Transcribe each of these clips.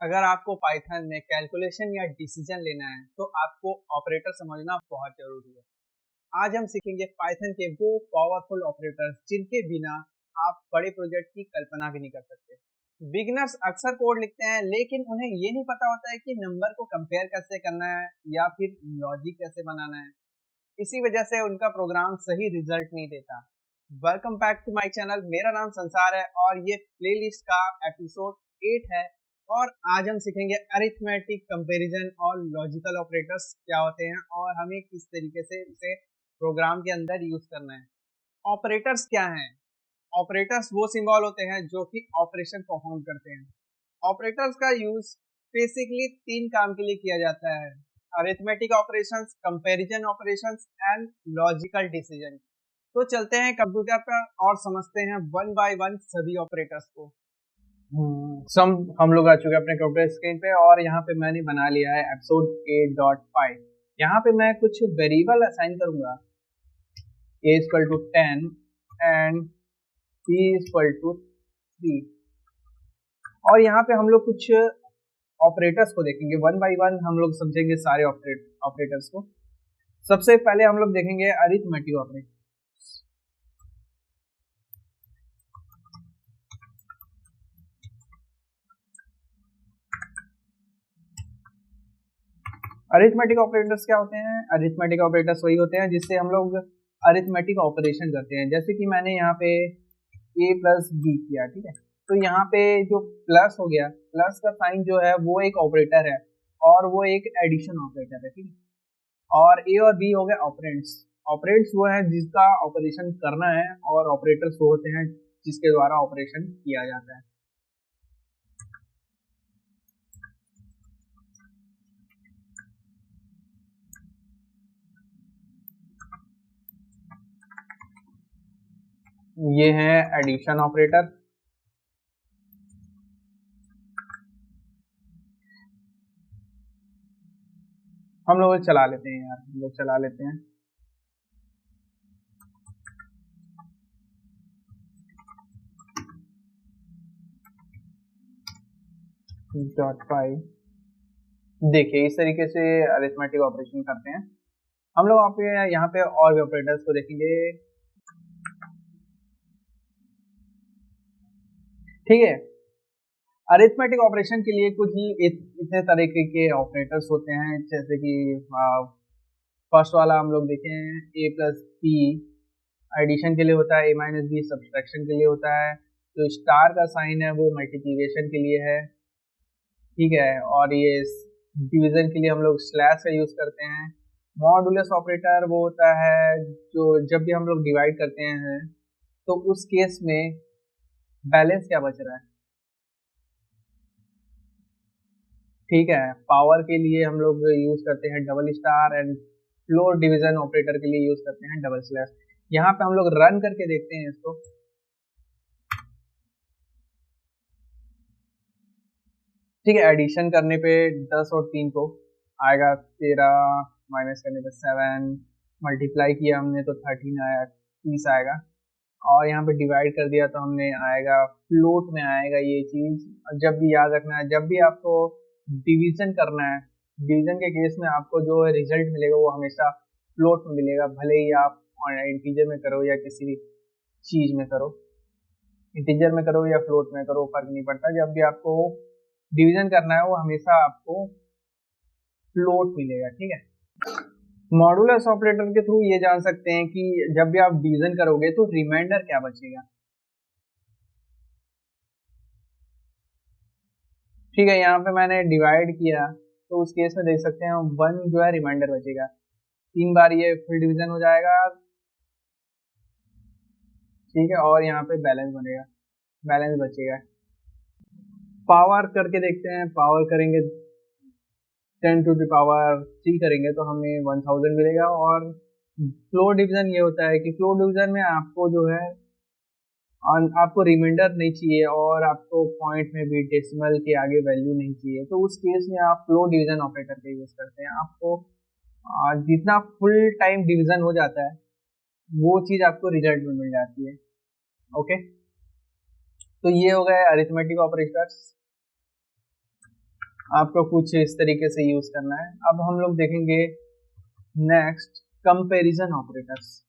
अगर आपको पाइथन में कैलकुलेशन या डिसीजन लेना है तो आपको ऑपरेटर समझना बहुत जरूरी है। आज हम सीखेंगे पाइथन के वो पावरफुल ऑपरेटर्स जिनके बिना आप बड़े प्रोजेक्ट की कल्पना भी नहीं कर सकते। बिगिनर्स अक्सर कोड लिखते हैं लेकिन उन्हें ये नहीं पता होता है कि नंबर को कंपेयर कैसे करना है या फिर लॉजिक कैसे बनाना है। इसी वजह से उनका प्रोग्राम सही रिजल्ट नहीं देता। Welcome back to my channel. मेरा नाम संसार है और ये प्लेलिस्ट का एपिसोड 8 है। और आज हम सीखेंगे अरिथमेटिक कंपैरिजन और लॉजिकल ऑपरेटर्स क्या होते हैं और हमें किस तरीके से इसे प्रोग्राम के अंदर यूज करना है। ऑपरेटर्स क्या हैं? ऑपरेटर्स वो सिंबल होते हैं जो कि ऑपरेशन परफॉर्म करते हैं। ऑपरेटर्स का यूज बेसिकली 3 काम के लिए किया जाता है: arithmetic operations, comparison operations and logical decision. तो चलते हैं कंप्यूटर पर और समझते हैं वन बाय वन सभी ऑपरेटर्स को। हम लोग आ चुके हैं अपने कंप्यूटर स्क्रीन पे और यहाँ पे मैंने बना लिया है एपिसोड 8.5। यहाँ पे मैं कुछ वेरिएबल असाइन करूंगा, a equal to 10 and b equal to 3। और यहाँ पे हम लोग कुछ ऑपरेटर्स को देखेंगे वन बाय वन, हम लोग समझेंगे सारे ऑपरेटर्स को। सबसे पहले हम लोग देखेंगे अरिथमेटिक ऑपरेटर। अरिथमेटिक ऑपरेटर्स क्या होते हैं? अरिथमेटिक ऑपरेटर्स वही होते हैं जिससे हम लोग अरिथमेटिक ऑपरेशन करते हैं। जैसे कि मैंने यहाँ पे a प्लस बी किया, ठीक है, तो यहाँ पे जो प्लस हो गया, प्लस का साइन जो है वो एक ऑपरेटर है और वो एक एडिशन ऑपरेटर है, ठीक है। और a और b हो गए ऑपरेंड्स। ऑपरेंड्स वो है जिसका ऑपरेशन करना है और ऑपरेटर्स वो होते हैं जिसके द्वारा ऑपरेशन किया जाता है। ये है एडिशन ऑपरेटर। हम लोग चला लेते हैं यार, हम लोग चला लेते हैं। .5 देखिए इस तरीके से अरिथमेटिक ऑपरेशन करते हैं हम लोग। आप यहाँ पे और भी ऑपरेटर्स को देखेंगे, ठीक है। अरिथमेटिक ऑपरेशन के लिए कुछ ही इतने तरीके के ऑपरेटर्स होते हैं, जैसे कि फर्स्ट वाला हम लोग देखें a प्लस बी, एडिशन के लिए होता है, a माइनस बी सब्सट्रैक्शन के लिए होता है, जो स्टार का साइन है वो मल्टीप्लिकेशन के लिए है, ठीक है। और ये डिवीजन के लिए हम लोग स्लैश का यूज करते हैं। मॉडुलस ऑपरेटर वो होता है जो जब भी हम लोग डिवाइड करते हैं तो उस केस में बैलेंस क्या बच रहा है, ठीक है। पावर के लिए हम लोग यूज करते हैं double star and floor division operator के लिए यूज करते हैं डबल स्लैश। यहाँ पे हम लोग रन करके देखते हैं इसको। ठीक है, एडिशन करने पे 10 और 3 को आएगा 13, माइनस करने पे 7, मल्टीप्लाई किया हमने तो 13 आया, 30 आएगा। और यहाँ पे डिवाइड कर दिया तो हमने आएगा फ्लोट में आएगा ये चीज। जब भी याद रखना है, जब भी आपको डिवीजन करना है, डिवीजन के केस में आपको जो रिजल्ट मिलेगा वो हमेशा फ्लोट में मिलेगा, भले ही आप इंटीजर में करो या किसी भी चीज में करो, इंटीजर में करो या फ्लोट में करो, फर्क नहीं पड़ता। जब भी आपको डिवीजन करना है वो हमेशा आपको फ्लोट मिलेगा, ठीक है। मॉडुलस ऑपरेटर के थ्रू ये जान सकते हैं कि जब भी आप डिवीजन करोगे तो रिमाइंडर क्या बचेगा, ठीक है। यहाँ पे मैंने डिवाइड किया तो उस केस में देख सकते हैं 1 जो है रिमाइंडर बचेगा। 3 बार ये फुल डिवीजन हो जाएगा, ठीक है। और यहाँ पे बैलेंस बनेगा, बैलेंस बचेगा। पावर करके देखते हैं, पावर करेंगे 10 टू द पावर 3 करेंगे तो हमें 1000 मिलेगा। और फ्लोर डिवीजन ये होता है कि फ्लोर डिवीजन में आपको जो है आपको रिमाइंडर नहीं चाहिए और आपको पॉइंट में भी डेसिमल के आगे वैल्यू नहीं चाहिए, तो उस केस में आप फ्लोर डिवीजन ऑपरेटर का यूज करते हैं। आपको जितना फुल टाइम डिवीजन हो जाता है वो चीज आपको रिजल्ट में मिल जाती है, ओके। तो ये हो गए अरिथमेटिक ऑपरेटर्स। आपको कुछ इस तरीके से यूज करना है। अब हम लोग देखेंगे नेक्स्ट कंपैरिजन ऑपरेटर्स।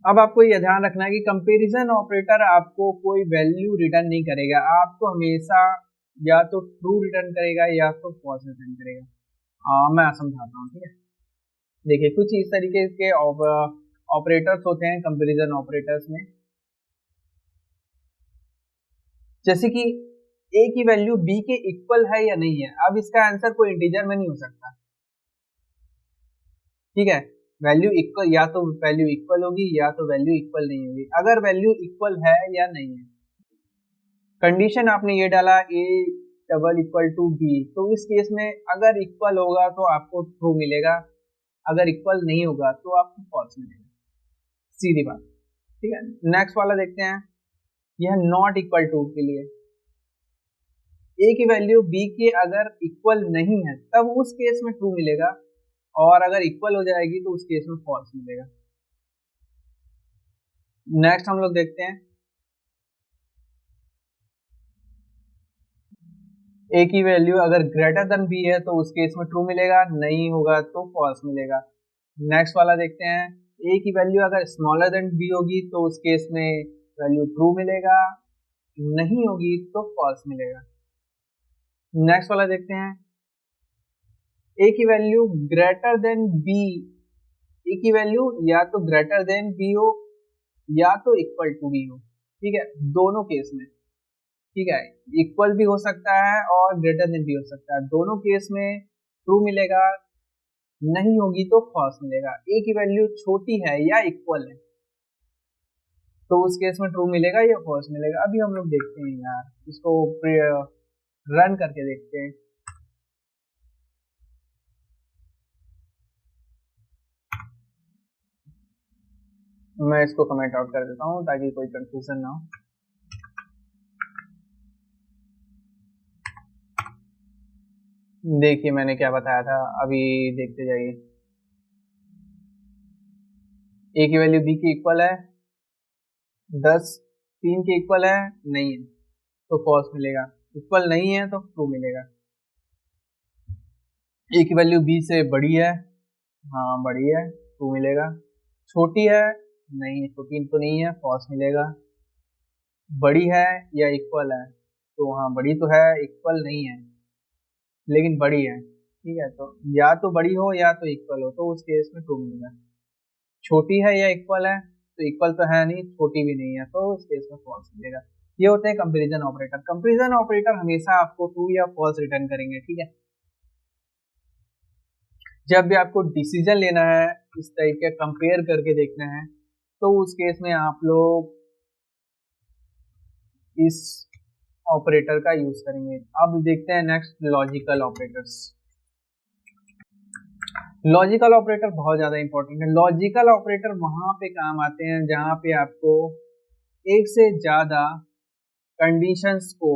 अब आपको यह ध्यान रखना है कि कंपैरिजन ऑपरेटर आपको कोई वैल्यू रिटर्न नहीं करेगा, आपको हमेशा या तो ट्रू रिटर्न करेगा या तो फॉल्स रिटर्न करेगा। मैं समझाता हूँ, ठीक है। देखिए कुछ इस तरीके के ऑपरेटर्स होते हैं कंपैरिजन ऑपरेटर्स में, जैसे कि a की वैल्यू b के इक्वल है या नहीं है। अब इसका आंसर कोई इंटीजर में नहीं हो सकता, ठीक है। वैल्यू इक्वल, या तो वैल्यू इक्वल होगी या तो वैल्यू इक्वल नहीं होगी। अगर वैल्यू इक्वल है या नहीं है, कंडीशन आपने ये डाला a double equal to b, तो इस केस में अगर इक्वल होगा तो आपको ट्रू मिलेगा, अगर इक्वल नहीं होगा तो आपको फॉल्स मिलेगा, सीधी बात, ठीक है। नेक्स्ट वाला देखते हैं, यह नॉट इक्वल टू के लिए a की वैल्यू b के अगर इक्वल नहीं है तब उस केस में ट्रू मिलेगा, और अगर इक्वल हो जाएगी तो उस केस में फॉल्स मिलेगा। नेक्स्ट हम लोग देखते हैं, a की वैल्यू अगर ग्रेटर देन b है तो उस केस में ट्रू मिलेगा, नहीं होगा तो फॉल्स मिलेगा। नेक्स्ट वाला देखते हैं, a की वैल्यू अगर स्मॉलर देन b होगी तो उस केस में वैल्यू ट्रू मिलेगा, नहीं होगी तो फॉल्स मिलेगा। नेक्स्ट वाला देखते हैं, a की value greater than b, a की वैल्यू या तो ग्रेटर देन b हो या तो इक्वल टू b हो, ठीक है, दोनों केस में, ठीक है। इक्वल भी हो सकता है और ग्रेटर देन भी हो सकता है, दोनों केस में ट्रू मिलेगा, नहीं होगी तो फॉल्स मिलेगा। a की वैल्यू छोटी है या इक्वल है तो उस केस में ट्रू मिलेगा या फॉल्स मिलेगा। अभी हम लोग देखते हैं यार, इसको रन करके देखते हैं। मैं इसको कमेंट आउट कर देता हूँ ताकि कोई कंफ्यूजन ना हो। देखिए मैंने क्या बताया था, अभी देखते जाइए। a की वैल्यू b की इक्वल है, 10 3 के इक्वल है, नहीं है तो फॉल्स मिलेगा, इक्वल नहीं है तो ट्रू मिलेगा। a की वैल्यू b से बड़ी है, हाँ बड़ी है, ट्रू मिलेगा। छोटी है, नहीं छोटी तो नहीं है, फॉल्स मिलेगा। बड़ी है या इक्वल है, तो हाँ बड़ी तो है, इक्वल नहीं है लेकिन बड़ी है, ठीक है। तो या तो बड़ी हो या तो इक्वल हो तो उस केस में ट्रू मिलेगा। छोटी है या इक्वल है, तो इक्वल तो है नहीं, छोटी भी नहीं है, तो उस केस में फॉल्स मिलेगा। ये होते हैं कंपैरिजन ऑपरेटर। कंपैरिजन ऑपरेटर हमेशा आपको ट्रू या फॉल्स रिटर्न करेंगे, ठीक है। जब भी आपको डिसीजन लेना है, इस तरीके कंपेयर करके देखना है, तो उस केस में आप लोग इस ऑपरेटर का यूज करेंगे। अब देखते हैं next logical operators. Logical operator बहुत ज्यादा इंपॉर्टेंट है। लॉजिकल ऑपरेटर वहां पे काम आते हैं जहां पे आपको एक से ज्यादा कंडीशंस को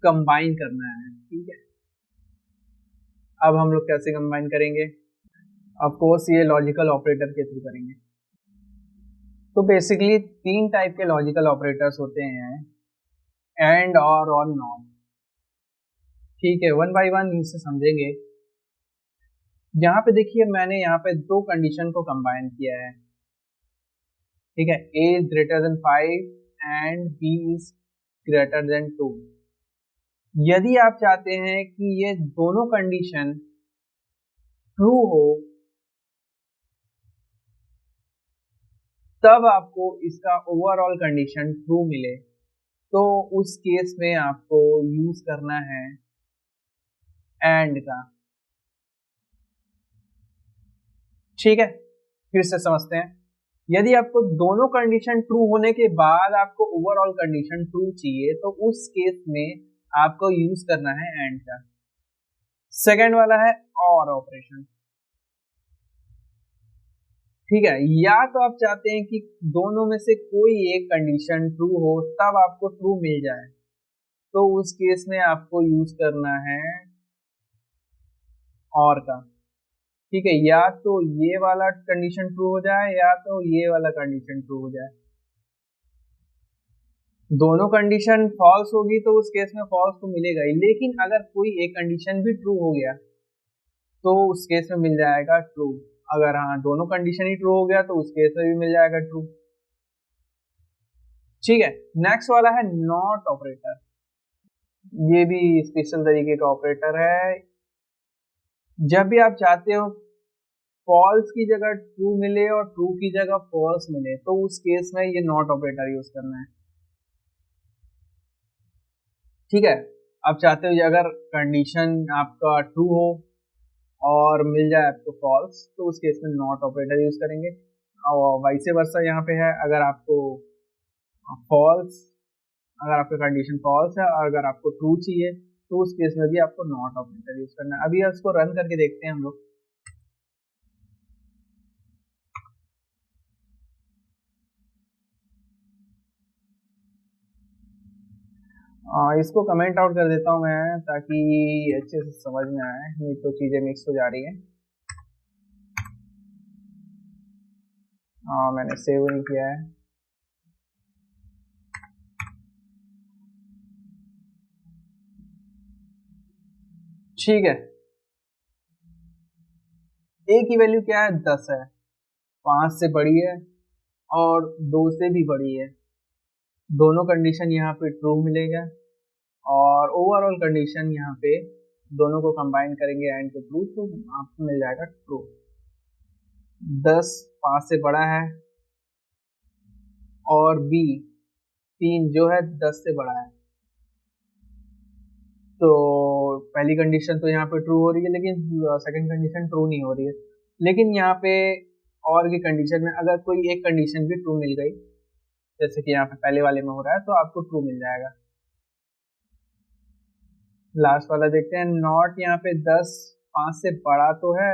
कंबाइन करना है, ठीक है। अब हम लोग कैसे कंबाइन करेंगे, ऑफ कोर्स ये लॉजिकल ऑपरेटर के थ्रू करेंगे। तो बेसिकली 3 टाइप के लॉजिकल ऑपरेटर्स होते हैं, एंड और नॉट, ठीक है। वन बाय वन इसे समझेंगे। यहाँ पे देखिए मैंने यहाँ पे 2 कंडीशन को कंबाइन किया है, ठीक है। a is greater than 5 and b is greater than 2। यदि आप चाहते हैं कि ये दोनों कंडीशन ट्रू हो तब आपको इसका ओवरऑल कंडीशन ट्रू मिले, तो उस केस में आपको यूज करना है एंड का, ठीक है। फिर से समझते हैं, यदि आपको दोनों कंडीशन ट्रू होने के बाद आपको ओवरऑल कंडीशन ट्रू चाहिए तो उस केस में आपको यूज करना है एंड का। सेकेंड वाला है और ऑपरेशन, ठीक है। या तो आप चाहते हैं कि दोनों में से कोई एक कंडीशन ट्रू हो तब आपको ट्रू मिल जाए, तो उस केस में आपको यूज करना है और का। ठीक है, या तो ये वाला कंडीशन ट्रू हो जाए या तो ये वाला कंडीशन ट्रू हो जाए। दोनों कंडीशन फॉल्स होगी तो उस केस में फॉल्स तो मिलेगा ही, लेकिन अगर कोई एक कंडीशन भी ट्रू हो गया तो उस केस में मिल जाएगा ट्रू। अगर हाँ दोनों कंडीशन ही ट्रू हो गया तो उस केस में भी मिल जाएगा ट्रू। ठीक है, नेक्स्ट वाला है नॉट ऑपरेटर। ये भी स्पेशल तरीके का ऑपरेटर है। जब भी आप चाहते हो फॉल्स की जगह ट्रू मिले और ट्रू की जगह फॉल्स मिले तो उस केस में ये नॉट ऑपरेटर यूज करना है। ठीक है, आप चाहते हो अगर कंडीशन आपका ट्रू हो और मिल जाए आपको फॉल्स तो उस केस में नॉट ऑपरेटर यूज करेंगे। और वाइस वर्सा यहाँ पे है, अगर आपको फॉल्स, अगर आपका कंडीशन फॉल्स है और अगर आपको ट्रू चाहिए तो उस केस में भी आपको नॉट ऑपरेटर यूज करना है। अभी इसको रन करके देखते हैं हम लोग। इसको कमेंट आउट कर देता हूँ मैं ताकि अच्छे से समझ में आए, नहीं तो चीजें मिक्स हो जा रही है। मैंने सेव नहीं किया है। ठीक है, ए की वैल्यू क्या है, 10 है, 5 से बड़ी है और 2 से भी बड़ी है। दोनों कंडीशन यहाँ पे ट्रू मिलेगा और ओवरऑल कंडीशन यहाँ पे दोनों को कंबाइन करेंगे एंड के थ्रू तो आपको मिल जाएगा ट्रू। 10 5 से बड़ा है और बी 3 जो है 10 से बड़ा है। तो पहली कंडीशन तो यहाँ पे ट्रू हो रही है लेकिन सेकंड कंडीशन ट्रू नहीं हो रही है। लेकिन यहाँ पे और की कंडीशन में अगर कोई एक कंडीशन भी ट्रू मिल गई, जैसे कि यहाँ पे पहले वाले में हो रहा है, तो आपको ट्रू मिल जाएगा। लास्ट वाला देखते हैं, नॉट यहाँ पे 10 5 से बड़ा तो है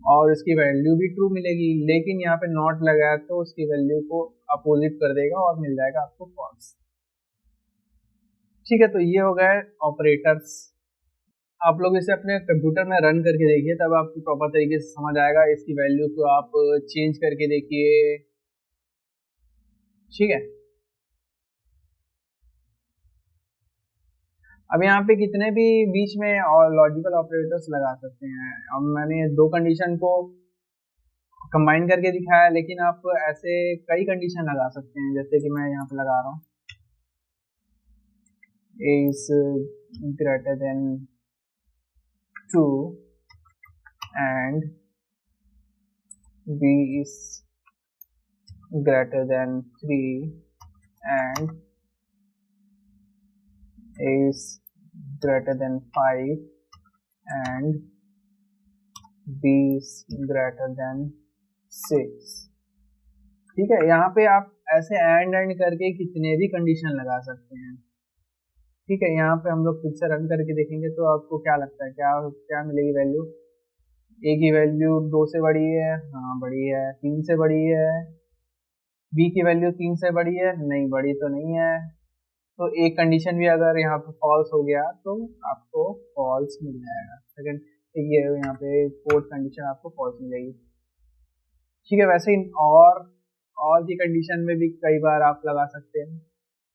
और इसकी वैल्यू भी ट्रू मिलेगी, लेकिन यहाँ पे नॉट लगा है तो उसकी वैल्यू को अपोजिट कर देगा और मिल जाएगा आपको फॉल्स। ठीक है, तो ये हो गए ऑपरेटर्स। आप लोग इसे अपने कंप्यूटर में रन करके देखिए, तब आपको प्रॉपर तरीके से समझ आएगा। इसकी वैल्यू को आप चेंज करके देखिए। ठीक है, अब यहाँ पे कितने भी बीच में और लॉजिकल ऑपरेटर्स लगा सकते हैं। अब मैंने दो कंडीशन को कंबाइन करके दिखाया, लेकिन आप ऐसे कई कंडीशन लगा सकते हैं, जैसे कि मैं यहाँ पे लगा रहा हूँ a is greater than 2 and b is greater than 3 and a is greater than 5 and b is greater than 6। ठीक है, यहाँ पे आप ऐसे एंड करके कितने भी कंडीशन लगा सकते हैं। ठीक है, यहाँ पे हम लोग फिर से रन करके देखेंगे तो आपको क्या लगता है, क्या क्या मिलेगी वैल्यू। ए की वैल्यू 2 से बड़ी है, हाँ बड़ी है। 3 से बड़ी है। बी की वैल्यू 3 से बड़ी है, नहीं बड़ी तो नहीं है। तो एक कंडीशन भी अगर यहाँ पे फॉल्स हो गया तो आपको फॉल्स मिल जाएगा। सेकंड ये यहाँ पे फोर्थ कंडीशन आपको फॉल्स मिलेगी। ठीक है, वैसे और की कंडीशन में भी कई बार आप लगा सकते हैं।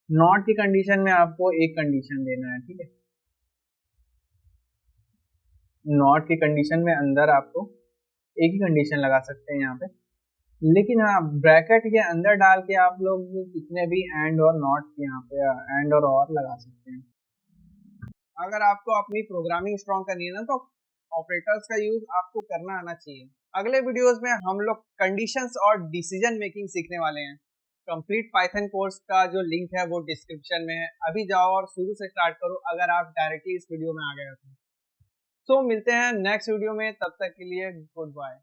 नॉट की कंडीशन में आपको एक कंडीशन देना है। ठीक है, नॉट की कंडीशन में अंदर आपको एक ही कंडीशन लगा सकते हैं यहाँ पे, लेकिन हाँ ब्रैकेट के अंदर डाल के आप लोग कितने भी एंड और नॉट यहाँ पे एंड और लगा सकते हैं। अगर आपको अपनी प्रोग्रामिंग स्ट्रॉन्ग करनी है ना तो ऑपरेटर्स का यूज आपको करना आना चाहिए। अगले वीडियोस में हम लोग कंडीशंस और डिसीजन मेकिंग सीखने वाले हैं। कंप्लीट पाइथन कोर्स का जो लिंक है वो डिस्क्रिप्शन में है, अभी जाओ और शुरू से स्टार्ट करो अगर आप डायरेक्टली इस वीडियो में आ गए हो तो। मिलते हैं नेक्स्ट वीडियो में, तब तक के लिए गुड बाय।